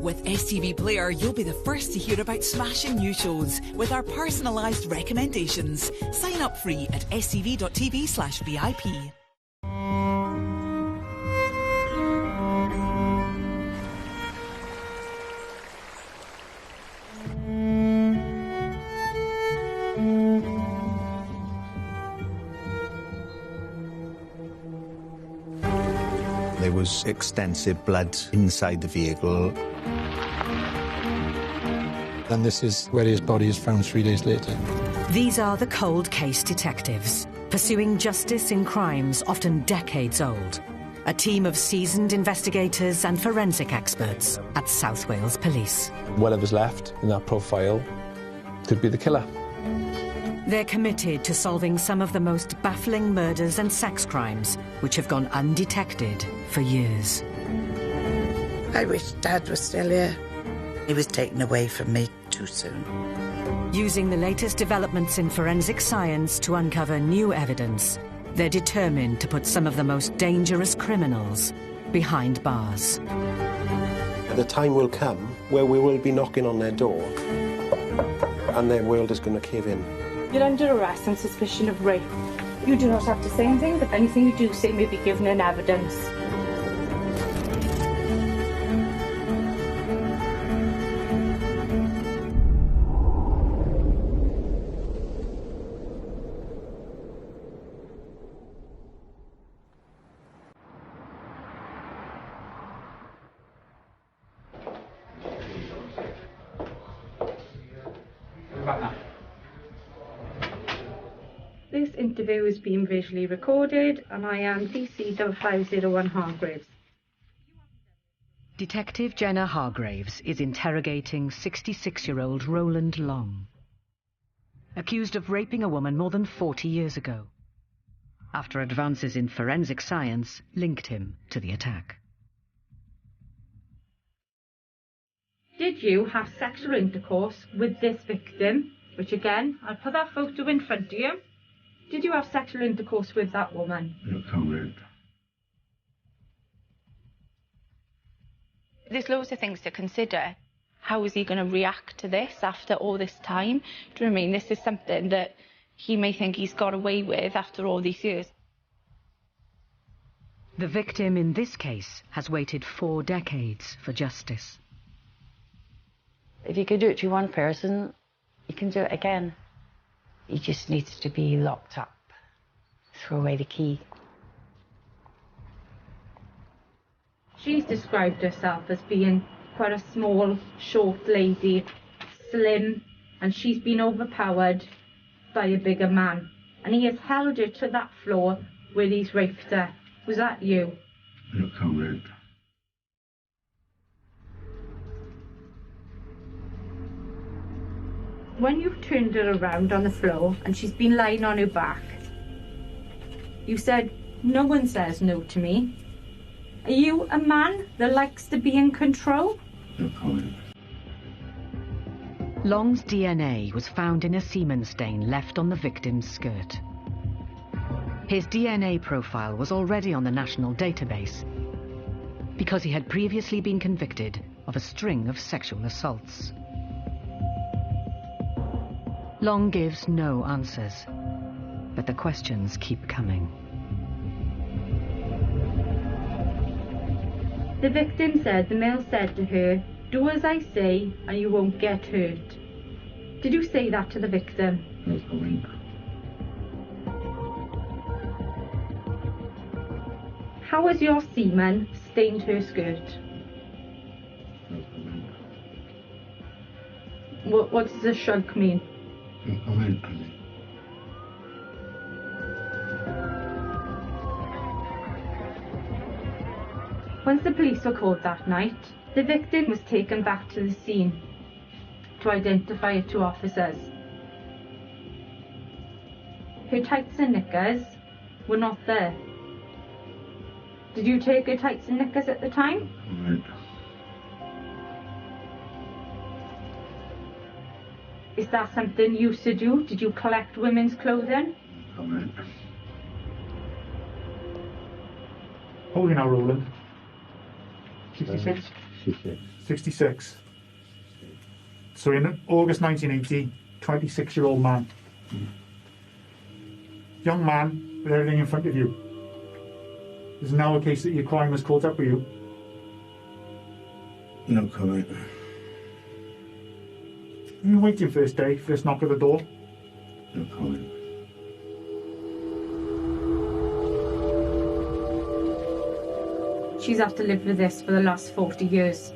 With STV Player, you'll be the first to hear about smashing new shows with our personalised recommendations. Sign up free at stv.tv/VIP. There was extensive blood inside the vehicle. And this is where his body is found 3 days later. These are the cold case detectives, pursuing justice in crimes often decades old. A team of seasoned investigators and forensic experts at South Wales Police. Whatever's left in that profile could be the killer. They're committed to solving some of the most baffling murders and sex crimes which have gone undetected for years. I wish Dad was still here. He was taken away from me too soon. Using the latest developments in forensic science to uncover new evidence, they're determined to put some of the most dangerous criminals behind bars. The time will come where we will be knocking on their door and their world is going to cave in. You're under arrest on suspicion of rape. You do not have to say anything, but anything you do say may be given in evidence. This interview is being visually recorded, and I am DC 5501 Hargraves. Detective Jenna Hargraves is interrogating 66-year-old Roland Long, accused of raping a woman more than 40 years ago, after advances in forensic science linked him to the attack. Did you have sexual intercourse with this victim? Which again, I'll put that photo in front of you. Did you have sexual intercourse with that woman? No comment. There's loads of things to consider. How is he going to react to this after all this time? Do you know what I mean? This is something that he may think he's got away with after all these years. The victim in this case has waited 4 decades for justice. If you can do it to one person, you can do it again. He just needs to be locked up. Throw away the key. She's described herself as being quite a small, short lady, slim, and she's been overpowered by a bigger man. And he has held her to that floor where he's raped her. Was that you? No comment. When you've turned her around on the floor and she's been lying on her back, you said, "No one says no to me." Are you a man that likes to be in control? No comment. Long's DNA was found in a semen stain left on the victim's skirt. His DNA profile was already on the national database because he had previously been convicted of a string of sexual assaults. Long gives no answers, but the questions keep coming. The victim said the male said to her, "Do as I say and you won't get hurt." Did you say that to the victim? No comment. How has your semen stained her skirt? No comment. What does a shrug mean? No comment, Ali. Once the police were called that night, the victim was taken back to the scene to identify her to officers. Her tights and knickers were not there. Did you take her tights and knickers at the time? Comment. Is that something you used to do? Did you collect women's clothing? No comment. Holding our Roland. 66. 66. 66. So in August 1980, 26-year-old man. Young man with everything in front of you. There's now a case that your crime has caught up with you. No comment. You waiting first day, first knock at the door. No comment. She's had to live with this for the last 40 years.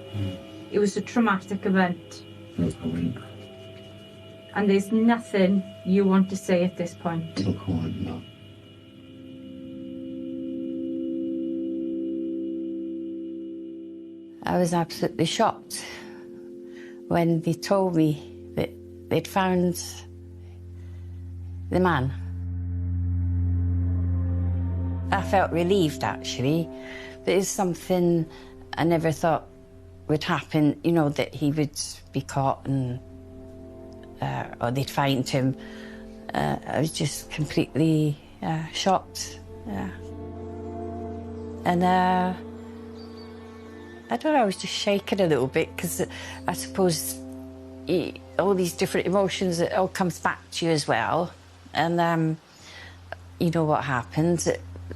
It was a traumatic event. No comment. And there's nothing you want to say at this point. No comment, no. I was absolutely shocked when they told me that they'd found the man. I felt relieved, actually. But it's something I never thought would happen, you know, that he would be caught and or they'd find him. I was just completely shocked. Yeah. And I don't know, I was just shaking a little bit because I suppose all these different emotions, it all comes back to you as well. And you know what happens,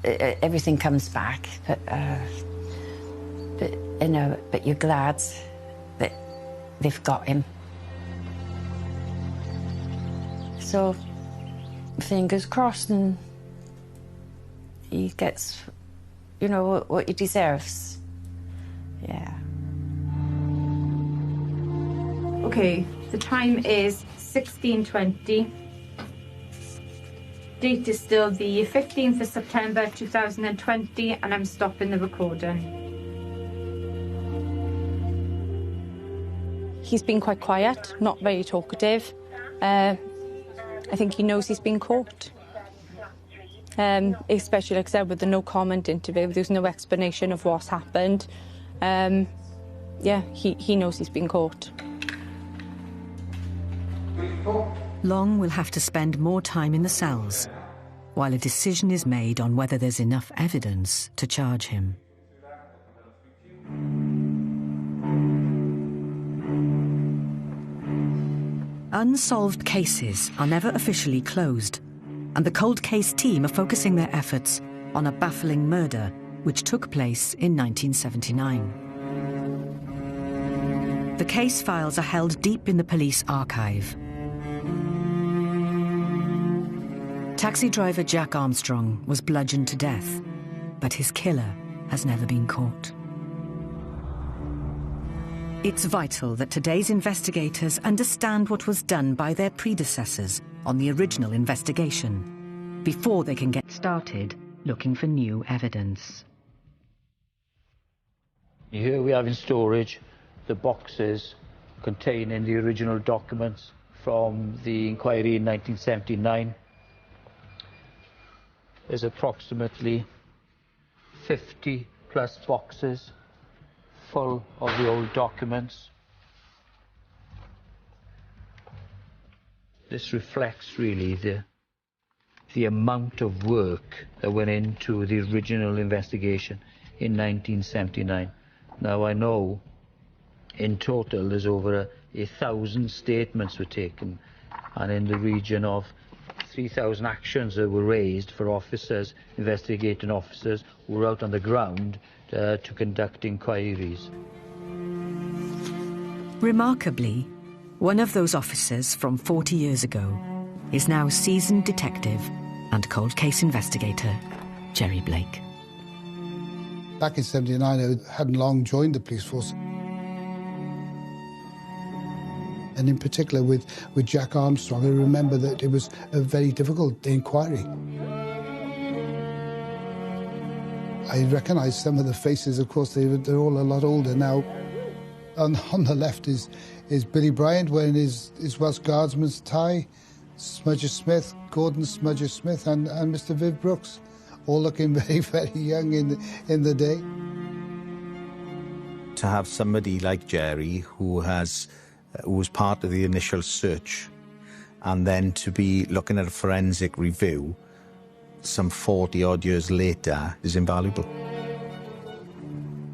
everything comes back. But you know, but you're glad that they've got him. So, fingers crossed, and he gets, you know, what he deserves. Yeah. Okay, the time is 16:20. Date is still the 15th of September 2020, and I'm stopping the recording. He's been quite quiet, not very talkative. I think he knows he's been caught. Especially, like I said, with the no comment interview, there's no explanation of what's happened. Yeah, he knows he's been caught. Long will have to spend more time in the cells while a decision is made on whether there's enough evidence to charge him. Unsolved cases are never officially closed, and the cold case team are focusing their efforts on a baffling murder which took place in 1979. The case files are held deep in the police archive. Taxi driver Jack Armstrong was bludgeoned to death, but his killer has never been caught. It's vital that today's investigators understand what was done by their predecessors on the original investigation before they can get started looking for new evidence. Here we have in storage the boxes containing the original documents from the inquiry in 1979. There's approximately 50 plus boxes full of the old documents. This reflects really the amount of work that went into the original investigation in 1979. Now I know in total there's over 1,000 statements were taken, and in the region of 3,000 actions that were raised for officers, investigating officers who were out on the ground to conduct inquiries. Remarkably, one of those officers from 40 years ago is now seasoned detective and cold case investigator Jerry Blake. Back in '79, I hadn't long joined the police force. And in particular with Jack Armstrong, I remember that it was a very difficult inquiry. I recognise some of the faces. Of course, they're all a lot older now. On the left is Billy Bryant wearing his Welsh Guardsman's tie, Smudger Smith, Gordon Smudger Smith, and Mr. Viv Brooks, all looking very, very young in the day. To have somebody like Jerry who was part of the initial search, and then to be looking at a forensic review some 40-odd years later is invaluable.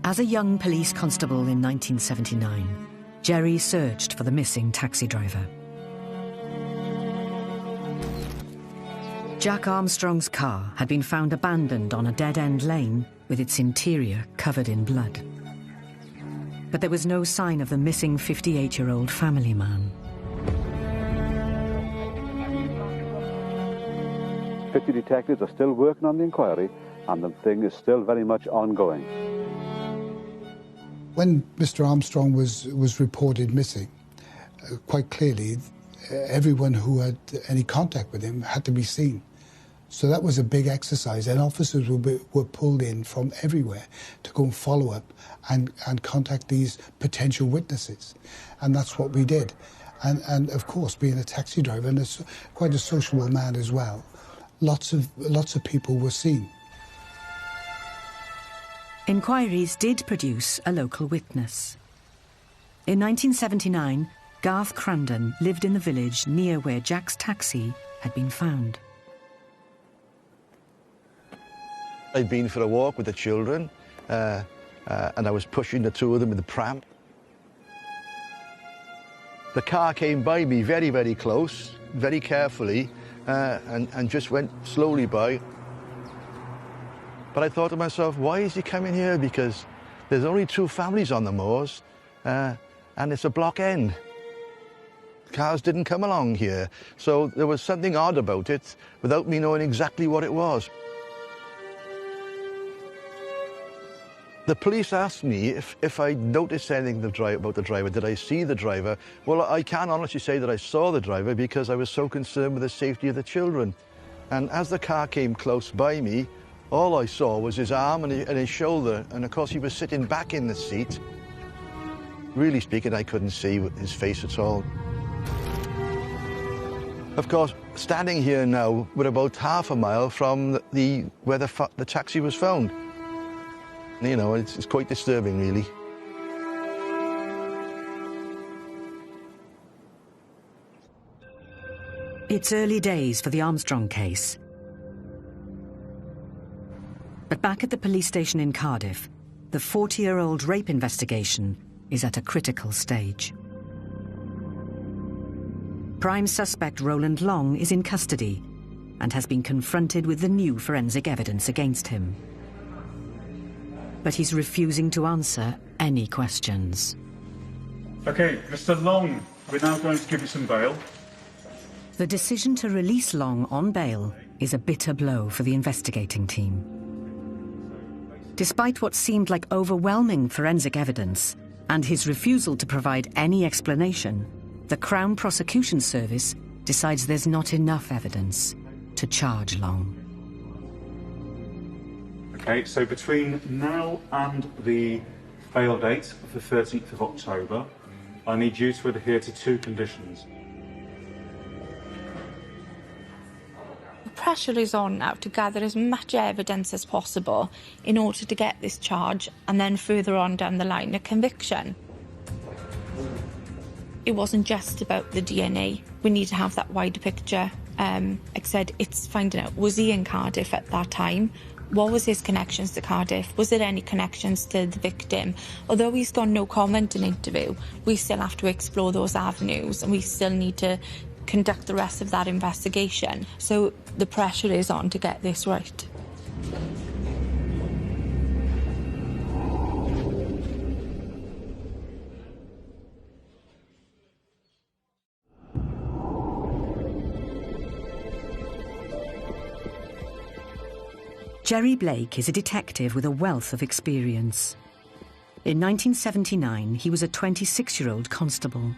As a young police constable in 1979, Jerry searched for the missing taxi driver. Jack Armstrong's car had been found abandoned on a dead-end lane with its interior covered in blood. But there was no sign of the missing 58-year-old family man. 50 detectives are still working on the inquiry, and the thing is still very much ongoing. When Mr. Armstrong was reported missing, quite clearly, everyone who had any contact with him had to be seen. So that was a big exercise, and officers were pulled in from everywhere to go and follow up and contact these potential witnesses. And that's what we did. And of course, being a taxi driver and quite a sociable man as well, lots of people were seen. Inquiries did produce a local witness. In 1979, Garth Crandon lived in the village near where Jack's taxi had been found. I'd been for a walk with the children, and I was pushing the two of them in the pram. The car came by me very, very close, very carefully, and just went slowly by. But I thought to myself, why is he coming here? Because there's only two families on the moors, and it's a block end. Cars didn't come along here, so there was something odd about it without me knowing exactly what it was. The police asked me if I noticed anything about the driver. Did I see the driver? Well, I can honestly say that I saw the driver because I was so concerned with the safety of the children. And as the car came close by me, all I saw was his arm and his shoulder, and of course he was sitting back in the seat. Really speaking, I couldn't see his face at all. Of course, standing here now, we're about half a mile from where the taxi was found. You know, it's quite disturbing, really. It's early days for the Armstrong case. But back at the police station in Cardiff, the 40-year-old rape investigation is at a critical stage. Prime suspect Roland Long is in custody and has been confronted with the new forensic evidence against him. But he's refusing to answer any questions. OK, Mr. Long, we're now going to give you some bail. The decision to release Long on bail is a bitter blow for the investigating team. Despite what seemed like overwhelming forensic evidence and his refusal to provide any explanation, the Crown Prosecution Service decides there's not enough evidence to charge Long. OK, so between now and the bail date of the 13th of October, I need you to adhere to two conditions. The pressure is on now to gather as much evidence as possible in order to get this charge and then further on down the line a conviction. It wasn't just about the DNA. We need to have that wider picture. Like I said, it's finding out, was he in Cardiff at that time? What was his connections to Cardiff? Was there any connections to the victim? Although he's got no comment in interview, we still have to explore those avenues and we still need to conduct the rest of that investigation. So the pressure is on to get this right. Jerry Blake is a detective with a wealth of experience. In 1979, he was a 26-year-old constable.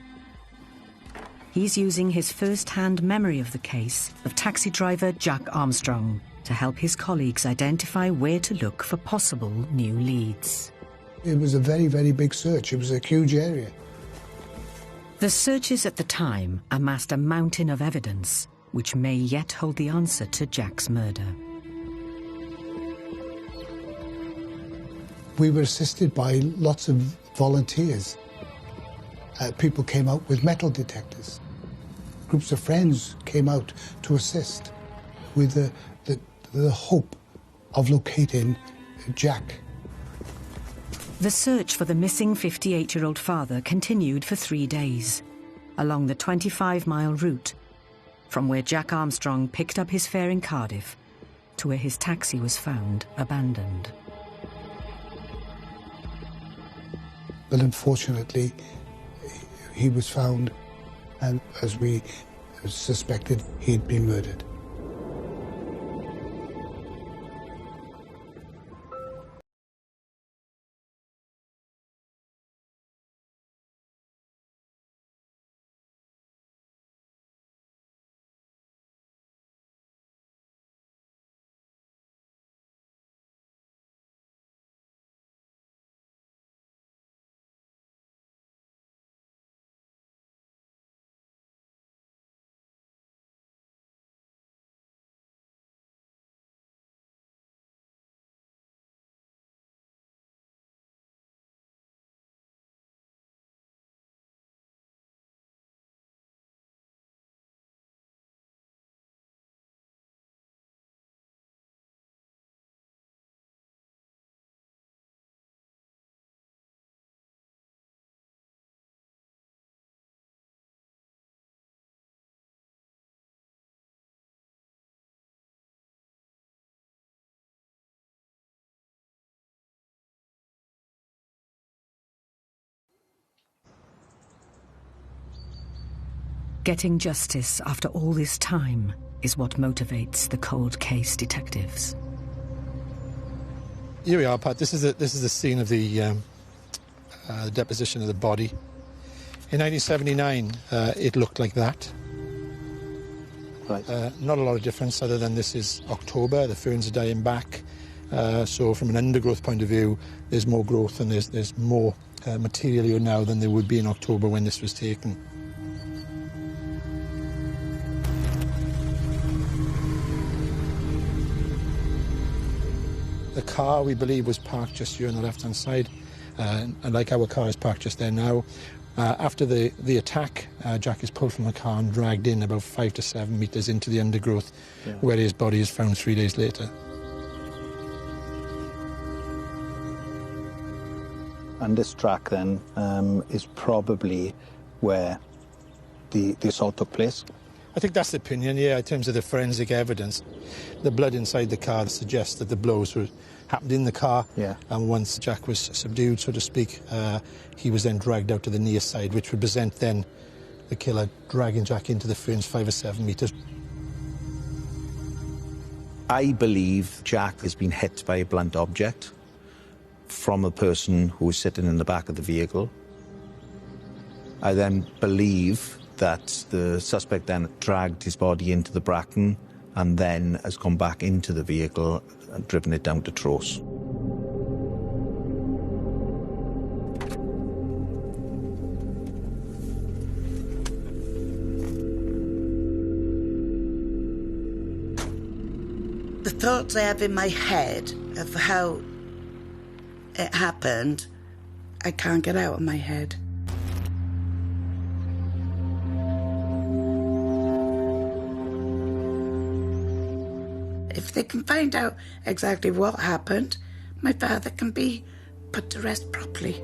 He's using his first-hand memory of the case of taxi driver Jack Armstrong to help his colleagues identify where to look for possible new leads. It was a very, very big search. It was a huge area. The searches at the time amassed a mountain of evidence, which may yet hold the answer to Jack's murder. We were assisted by lots of volunteers. People came out with metal detectors. Groups of friends came out to assist with the hope of locating Jack. The search for the missing 58-year-old father continued for 3 days, along the 25-mile route from where Jack Armstrong picked up his fare in Cardiff to where his taxi was found abandoned. But unfortunately, he was found, and as we suspected, he'd been murdered. Getting justice after all this time is what motivates the cold case detectives. Here we are, Pat. This is the scene of the deposition of the body. In 1979, it looked like that. Right. Not a lot of difference other than this is October, the ferns are dying back. So from an undergrowth point of view, there's more growth and there's more material here now than there would be in October when this was taken. The car, we believe, was parked just here on the left-hand side, and like our car is parked just there now. After the attack, Jack is pulled from the car and dragged in about 5 to 7 metres into the undergrowth, where his body is found 3 days later. And this track then is probably where the assault took place? I think that's the opinion, yeah, in terms of the forensic evidence. The blood inside the car suggests that the blows happened in the car. Yeah. And once Jack was subdued, so to speak, he was then dragged out to the near side, which would present then the killer dragging Jack into the ferns 5 or 7 metres. I believe Jack has been hit by a blunt object from a person who was sitting in the back of the vehicle. I then believe that the suspect then dragged his body into the bracken and then has gone back into the vehicle and driven it down to Tros. The thoughts I have in my head of how it happened, I can't get out of my head. If they can find out exactly what happened, my father can be put to rest properly.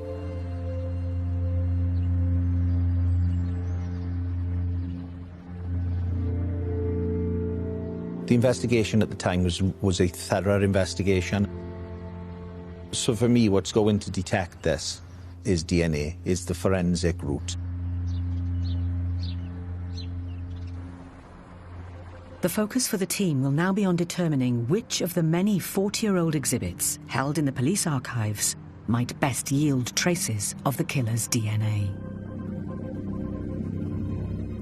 The investigation at the time was a thorough investigation. So for me, what's going to detect this is DNA, is the forensic route. The focus for the team will now be on determining which of the many 40-year-old exhibits held in the police archives might best yield traces of the killer's DNA.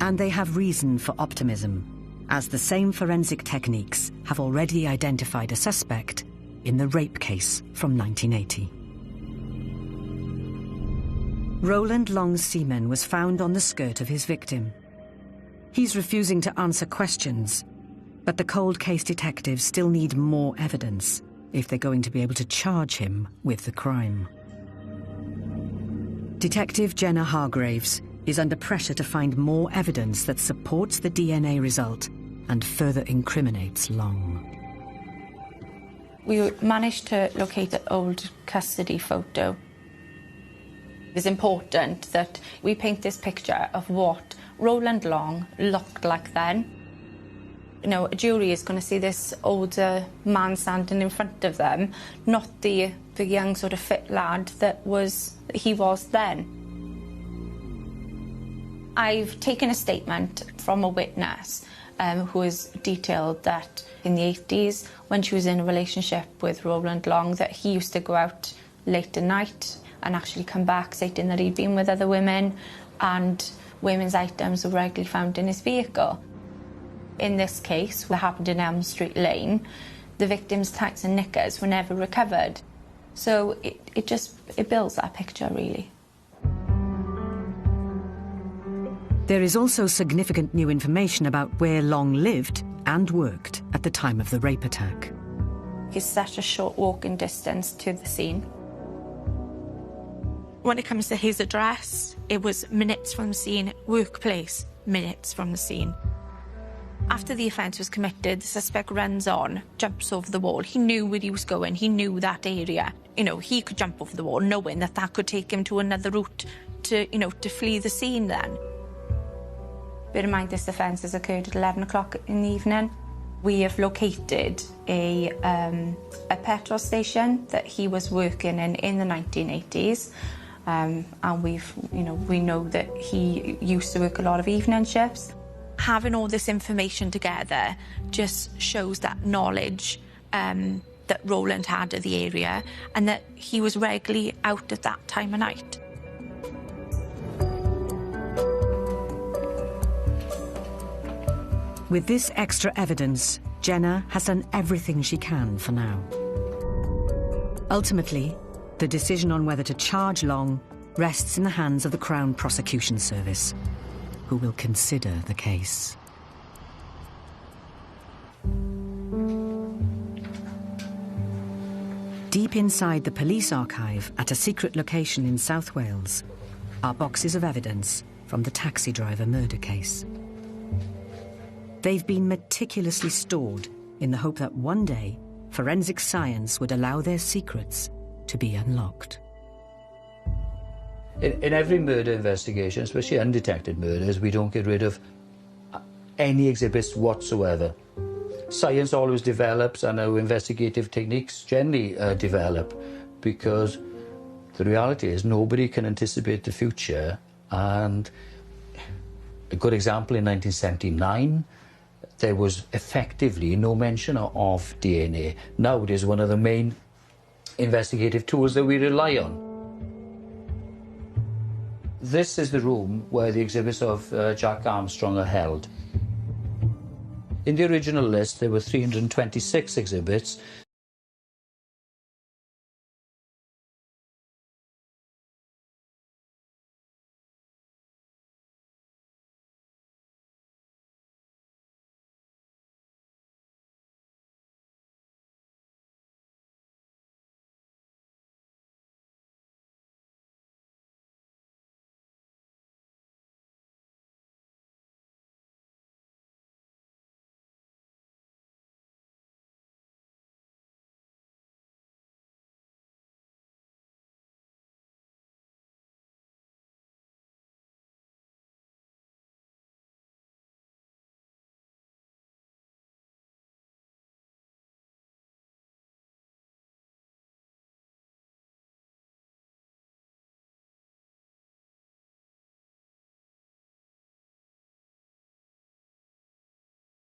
And they have reason for optimism, as the same forensic techniques have already identified a suspect in the rape case from 1980. Roland Long's semen was found on the skirt of his victim. He's refusing to answer questions, but the cold case detectives still need more evidence if they're going to be able to charge him with the crime. Detective Jenna Hargraves is under pressure to find more evidence that supports the DNA result and further incriminates Long. We managed to locate the old custody photo It's important that we paint this picture of what Roland Long looked like then. You know, a jury is going to see this older man standing in front of them, not the young sort of fit lad that he was then. I've taken a statement from a witness who has detailed that in the 80s, when she was in a relationship with Roland Long, that he used to go out late at night and actually come back stating that he'd been with other women, and women's items were regularly found in his vehicle. In this case, that happened in Elm Street Lane, the victim's tights and knickers were never recovered. So it builds that picture, really. There is also significant new information about where Long lived and worked at the time of the rape attack. It's such a short walking distance to the scene. When it comes to his address, it was minutes from the scene, workplace, minutes from the scene. After the offence was committed, the suspect runs on, jumps over the wall. He knew where he was going, he knew that area. You know, he could jump over the wall knowing that that could take him to another route to flee the scene then. Bear in mind, this offence has occurred at 11 o'clock in the evening. We have located a petrol station that he was working in the 1980s. And we know that he used to work a lot of evening shifts. Having all this information together just shows that knowledge that Roland had of the area, and that he was regularly out at that time of night. With this extra evidence, Jenna has done everything she can for now. Ultimately, the decision on whether to charge Long rests in the hands of the Crown Prosecution Service, who will consider the case. Deep inside the police archive at a secret location in South Wales are boxes of evidence from the taxi driver murder case. They've been meticulously stored in the hope that one day forensic science would allow their secrets to be unlocked. In every murder investigation, especially undetected murders, we don't get rid of any exhibits whatsoever. Science always develops, and our investigative techniques generally develop, because the reality is nobody can anticipate the future. And a good example, in 1979, there was effectively no mention of DNA. Now it is one of the main investigative tools that we rely on. This is the room where the exhibits of Jack Armstrong are held. In the original list, there were 326 exhibits.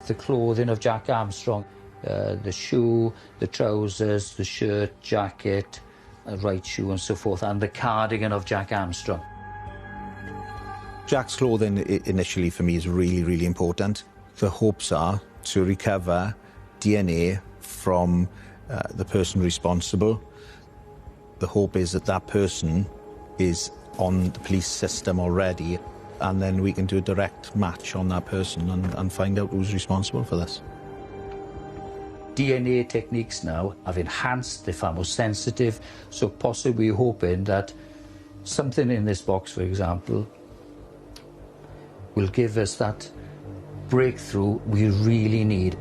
The clothing of Jack Armstrong, the shoe, the trousers, the shirt, jacket, a right shoe and so forth, and the cardigan of Jack Armstrong. Jack's clothing initially for me is really, really important. The hopes are to recover DNA from the person responsible. The hope is that that person is on the police system already, and then we can do a direct match on that person and find out who's responsible for this. DNA techniques now have enhanced, they're far more sensitive, so possibly hoping that something in this box, for example, will give us that breakthrough we really need.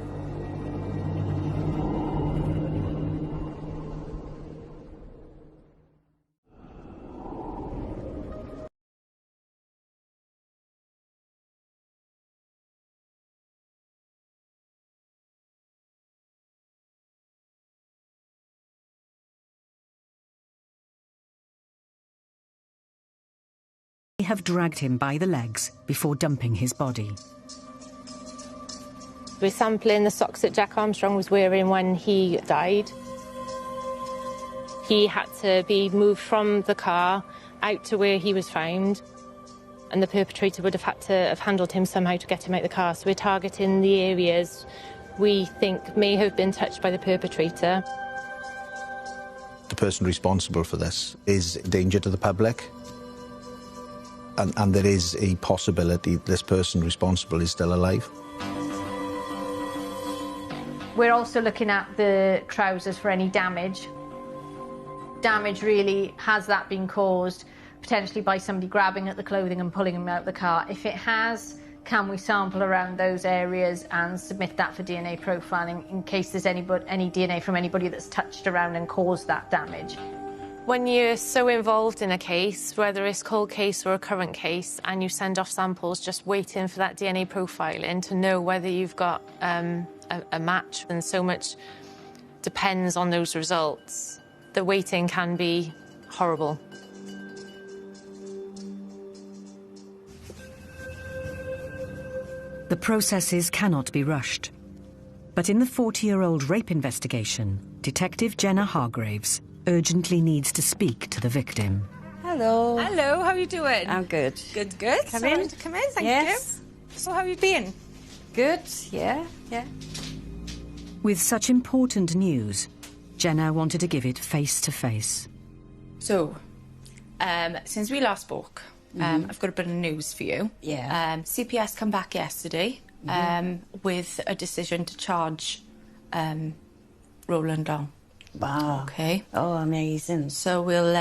have dragged him by the legs before dumping his body. We're sampling the socks that Jack Armstrong was wearing when he died. He had to be moved from the car out to where he was found, and the perpetrator would have had to have handled him somehow to get him out of the car. So we're targeting the areas we think may have been touched by the perpetrator. The person responsible for this is a danger to the public, and there is a possibility this person responsible is still alive. We're also looking at the trousers for any damage. Damage really, has that been caused potentially by somebody grabbing at the clothing and pulling him out of the car? If it has, can we sample around those areas and submit that for DNA profiling in case there's any DNA from anybody that's touched around and caused that damage? When you're so involved in a case, whether it's a cold case or a current case, and you send off samples just waiting for that DNA profiling to know whether you've got a match, and so much depends on those results, the waiting can be horrible. The processes cannot be rushed. But in the 40-year-old rape investigation, Detective Jenna Hargraves urgently needs to speak to the victim. Hello. Hello, how are you doing? I'm good. Good, good. Come Sorry in. to come in, thank Yes. you. So how have you been? Good, yeah. With such important news, Jenna wanted to give it face to face. So, since we last spoke, I've got a bit of news for you. Yeah. CPS come back yesterday with a decision to charge Roland Long. Wow. Okay. Oh, amazing. So we'll,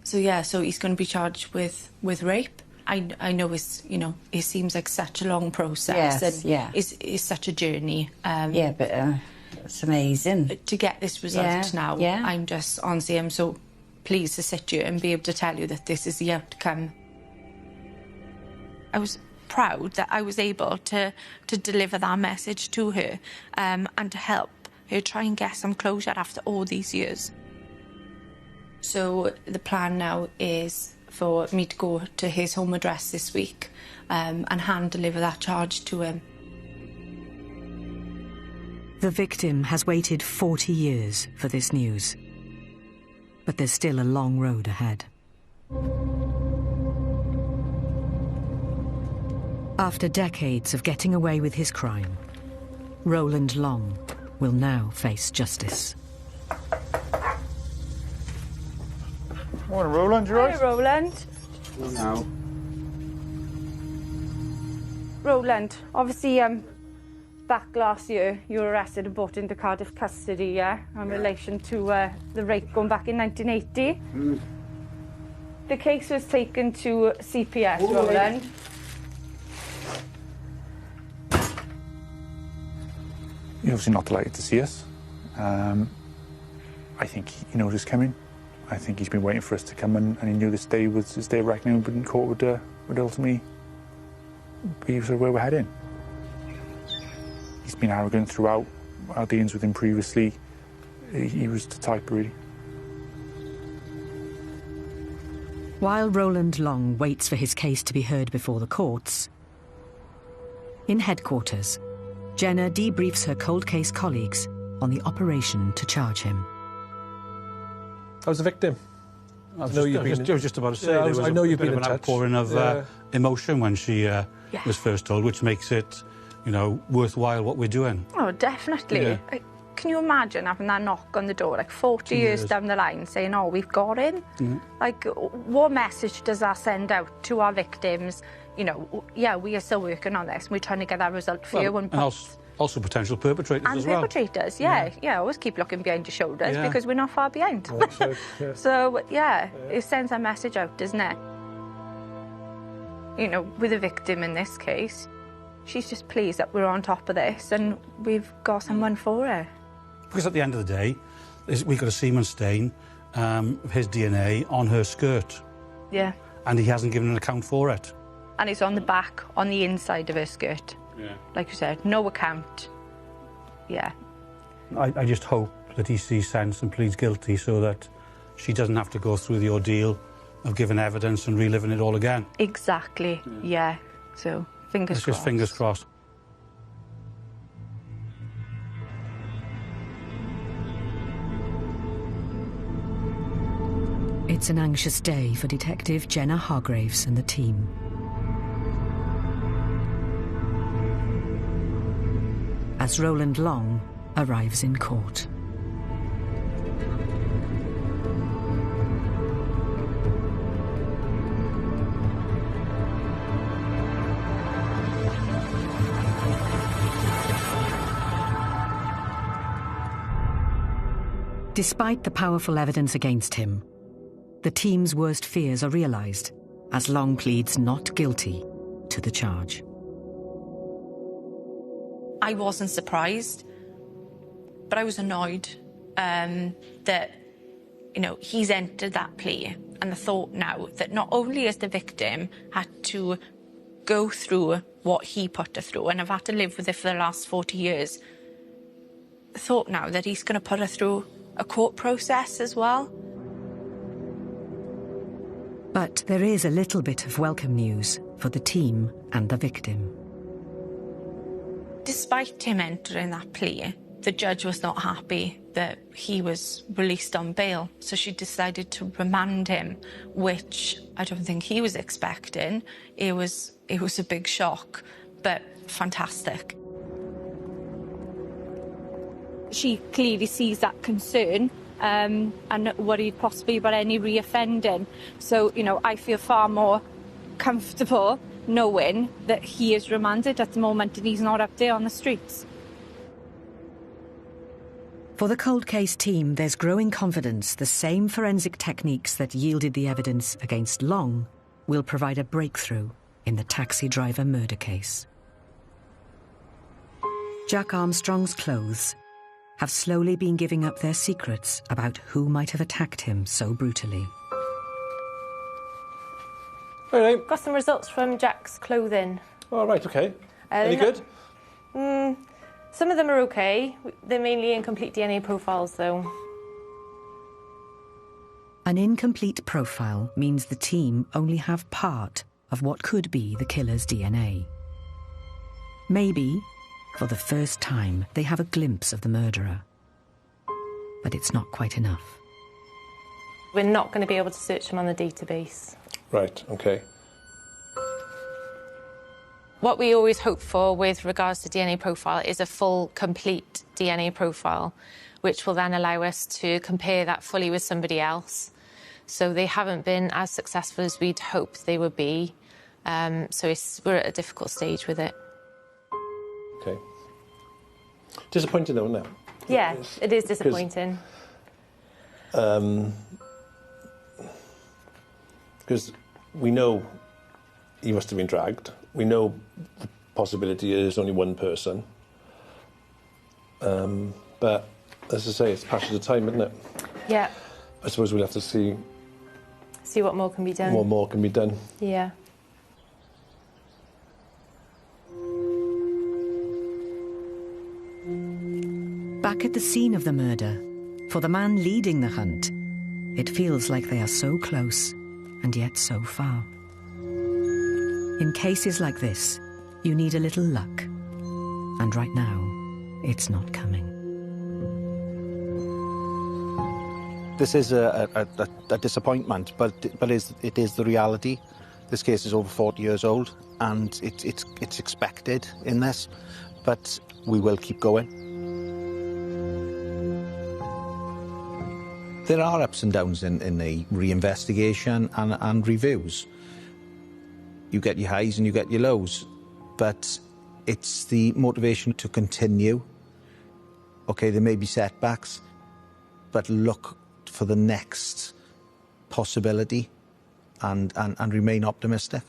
so he's going to be charged with rape. I know it's, it seems like such a long process. Yes, and it's such a journey. Yeah, but it's amazing. To get this result now, I'm so pleased to sit here and be able to tell you that this is the outcome. I was proud that I was able to deliver that message to her and to help her try and get some closure after all these years. So the plan now is for me to go to his home address this week and hand deliver that charge to him. The victim has waited 40 years for this news. But there's still a long road ahead. After decades of getting away with his crime, Roland Long will now face justice. Morning, Roland, you right? Hi, Roland. Now. Roland, obviously, back last year, you were arrested and brought into Cardiff custody, in relation to the rape going back in 1980. The case was taken to CPS, Roland. You're obviously not delighted to see us. I think he knows it's coming. I think he's been waiting for us to come, and he knew this day was his day of reckoning, but in court would ultimately be sort of where we're heading. He's been arrogant throughout our dealings with him previously. He was the type, really. While Roland Long waits for his case to be heard before the courts, in headquarters, Jenna debriefs her cold case colleagues on the operation to charge him. I was a victim. I was just about to say, I know you've been in an touch. outpouring of emotion when she was first told, which makes it, worthwhile what we're doing. Oh, definitely. Yeah. Can you imagine having that knock on the door, like 40 years down the line, saying, oh, we've got him? Like, what message does that send out to our victims? We are still working on this. We're trying to get that result for you. And also potential perpetrators and as well. perpetrators, always keep looking behind your shoulders because we're not far behind. So, it sends a message out, doesn't it? With a victim in this case, she's just pleased that we're on top of this and we've got someone for her. Because at the end of the day, we've got a semen stain of his DNA on her skirt. Yeah. And he hasn't given an account for it. And it's on the back, on the inside of her skirt. Yeah. Like you said, no account. Yeah. I just hope that he sees sense and pleads guilty so that she doesn't have to go through the ordeal of giving evidence and reliving it all again. Exactly, yeah. So, fingers It's crossed. just fingers crossed. It's an anxious day for Detective Jenna Hargraves and the team. As Roland Long arrives in court. Despite the powerful evidence against him, the team's worst fears are realised as Long pleads not guilty to the charge. I wasn't surprised, but I was annoyed that, you know, he's entered that plea, and the thought now that not only has the victim had to go through what he put her through and have had to live with it for the last 40 years, the thought now that he's going to put her through a court process as well. But there is a little bit of welcome news for the team and the victim. Despite him entering that plea, the judge was not happy that he was released on bail, so she decided to remand him, which I don't think he was expecting. It was a big shock, but fantastic. She clearly sees that concern and worried possibly about any reoffending. So, you know, I feel far more comfortable knowing that he is remanded at the moment and he's not up there on the streets. For the cold case team, there's growing confidence the same forensic techniques that yielded the evidence against Long will provide a breakthrough in the taxi driver murder case. Jack Armstrong's clothes have slowly been giving up their secrets about who might have attacked him so brutally. Got some results from Jack's clothing. Oh, right, okay. Any good? Some of them are okay. They're mainly incomplete DNA profiles, though. An incomplete profile means the team only have part of what could be the killer's DNA. Maybe, for the first time, they have a glimpse of the murderer. But it's not quite enough. We're not going to be able to search him on the database. Right, okay. What we always hope for with regards to DNA profile is a full, complete DNA profile, which will then allow us to compare that fully with somebody else. So they haven't been as successful as we'd hoped they would be. So we're at a difficult stage with it. Okay. Disappointing though, isn't it? Yeah, it is disappointing. Because we know he must have been dragged. We know the possibility is only one person. But as I say, it's passage of time, isn't it? Yeah. I suppose we'll have to see what more can be done. what more can be done. Yeah. Back at the scene of the murder, for the man leading the hunt, it feels like they are so close and yet so far. In cases like this, you need a little luck. And right now, it's not coming. This is a disappointment, but it is the reality. This case is over 40 years old, and it's expected in this, but we will keep going. There are ups and downs in the reinvestigation and reviews. You get your highs and you get your lows, but it's the motivation to continue. Okay, there may be setbacks, but look for the next possibility and remain optimistic.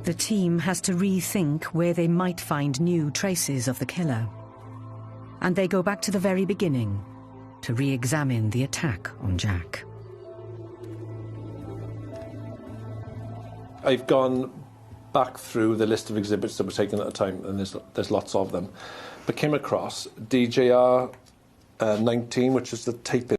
The team has to rethink where they might find new traces of the killer. And they go back to the very beginning to re-examine the attack on Jack. I've gone back through the list of exhibits that were taken at the time, and there's lots of them, but came across DJR 19, which is the taping.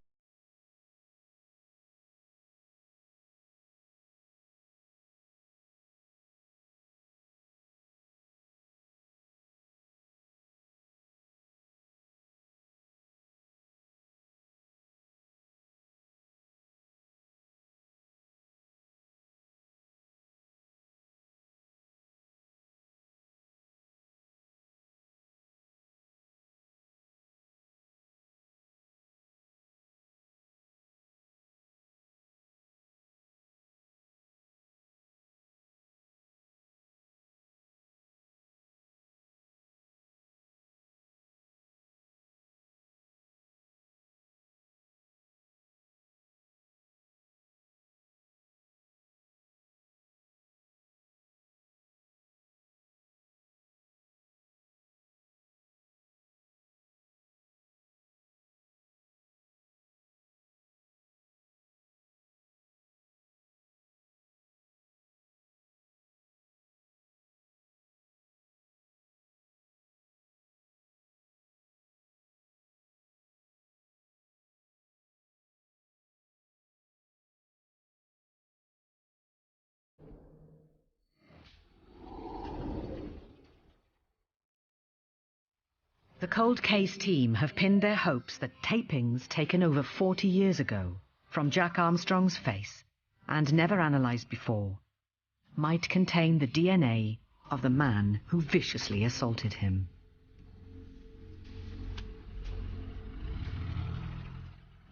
The cold case team have pinned their hopes that tapings taken over 40 years ago from Jack Armstrong's face and never analysed before might contain the DNA of the man who viciously assaulted him.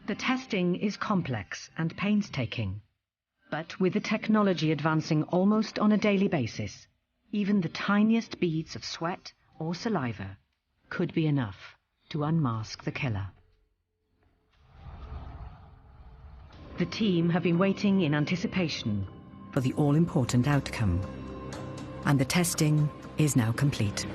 The testing is complex and painstaking, but with the technology advancing almost on a daily basis, even the tiniest beads of sweat or saliva could be enough to unmask the killer. The team have been waiting in anticipation for the all-important outcome, and the testing is now complete.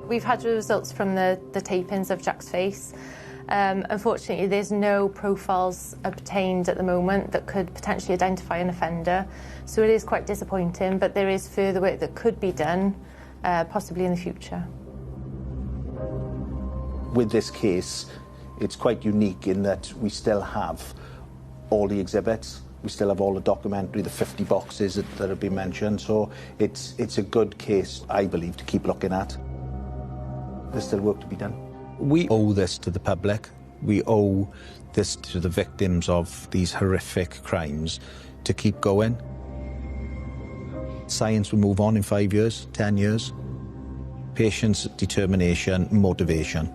We've had results from the tapings of Jack's face. Unfortunately, there's no profiles obtained at the moment that could potentially identify an offender, so it is quite disappointing, but there is further work that could be done, possibly in the future. With this case, it's quite unique in that we still have all the exhibits, we still have all the documentary, the 50 boxes that have been mentioned, so it's a good case, I believe, to keep looking at. There's still work to be done. We owe this to the public. We owe this to the victims of these horrific crimes to keep going. Science will move on in 5 years, 10 years. Patience, determination, motivation.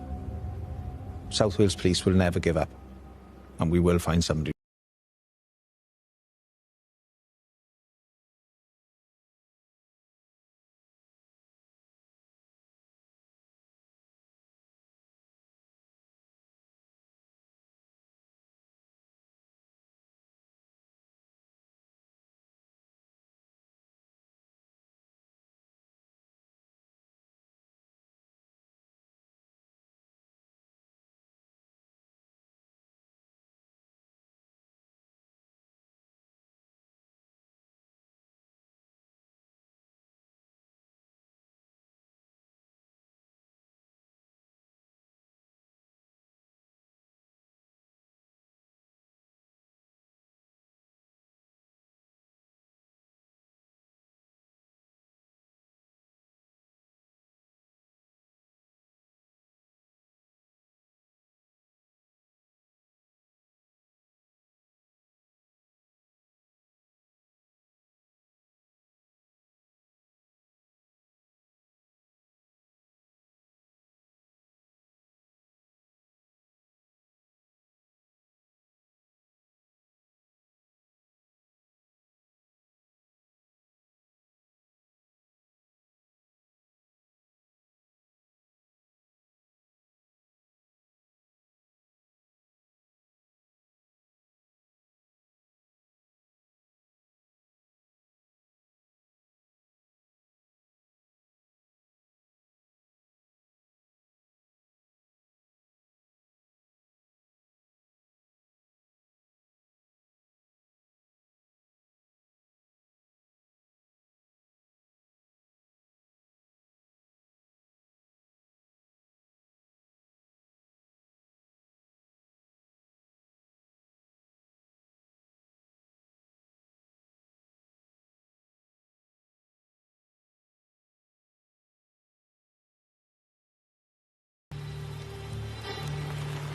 South Wales Police will never give up, and we will find somebody.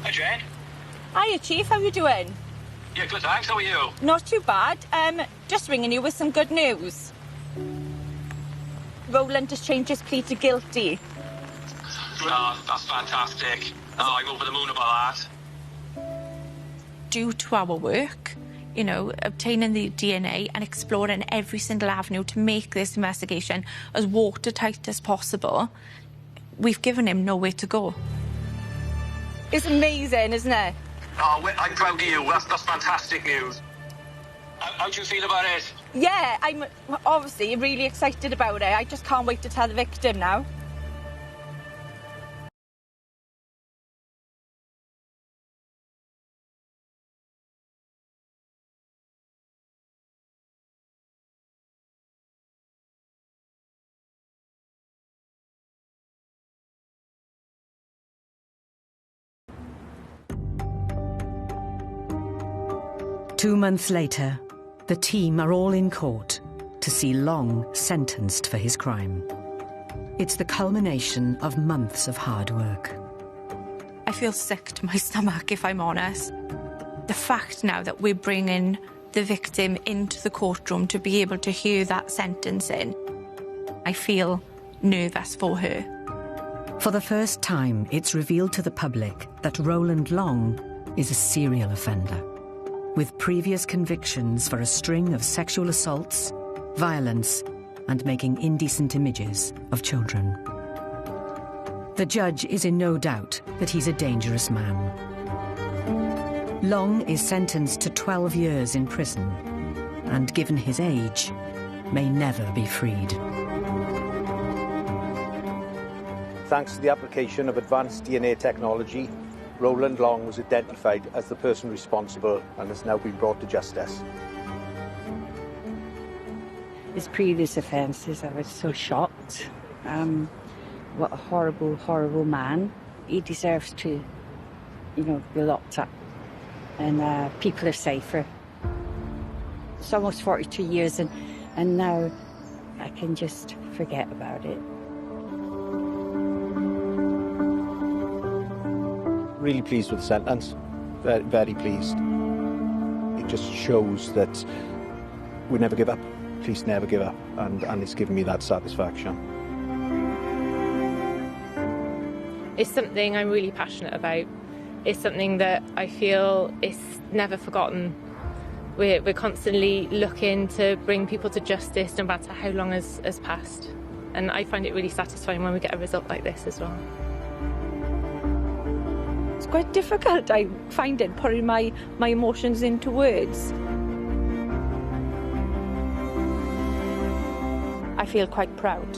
Hi, Jane. Hiya, Chief. How you doing? Yeah, good, thanks. How are you? Not too bad. Just ringing you with some good news. Roland has changed his plea to guilty. Oh, that's fantastic. Oh, I'm over the moon about that. Due to our work, you know, obtaining the DNA and exploring every single avenue to make this investigation as watertight as possible, we've given him nowhere to go. It's amazing, isn't it? Oh, I'm proud of you. That's fantastic news. How do you feel about it? Yeah, I'm obviously really excited about it. I just can't wait to tell the victim now. Two months later, the team are all in court to see Long sentenced for his crime. It's the culmination of months of hard work. I feel sick to my stomach, if I'm honest. The fact now that we're bringing the victim into the courtroom to be able to hear that sentencing, I feel nervous for her. For the first time, it's revealed to the public that Roland Long is a serial offender, with previous convictions for a string of sexual assaults, violence, and making indecent images of children. The judge is in no doubt that he's a dangerous man. Long is sentenced to 12 years in prison, and given his age, may never be freed. Thanks to the application of advanced DNA technology, Roland Long was identified as the person responsible and has now been brought to justice. His previous offences, I was so shocked. What a horrible, horrible man. He deserves to, you know, be locked up. And people are safer. It's almost 42 years and now I can just forget about it. Really pleased with the sentence. Very, very pleased. It just shows that we never give up. Police never give up, and it's given me that satisfaction. It's something I'm really passionate about. It's something that I feel is never forgotten. We're constantly looking to bring people to justice no matter how long has passed. And I find it really satisfying when we get a result like this as well. It's quite difficult, I find it, putting my emotions into words. I feel quite proud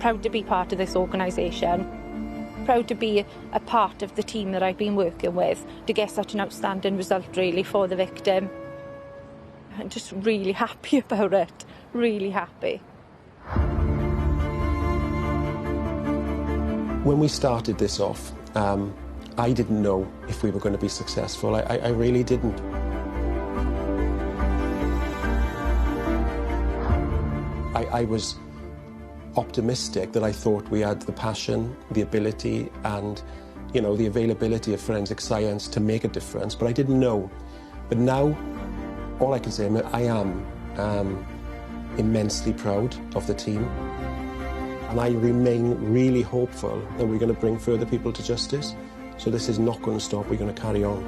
to be part of this organisation, proud to be a part of the team that I've been working with to get such an outstanding result really for the victim. I'm just really happy about it, really happy. When we started this off, I didn't know if we were going to be successful. I really didn't. I was optimistic that I thought we had the passion, the ability and, you know, the availability of forensic science to make a difference, but I didn't know. But now, all I can say, I am immensely proud of the team. And I remain really hopeful that we're going to bring further people to justice. So this is not going to stop, we're going to carry on.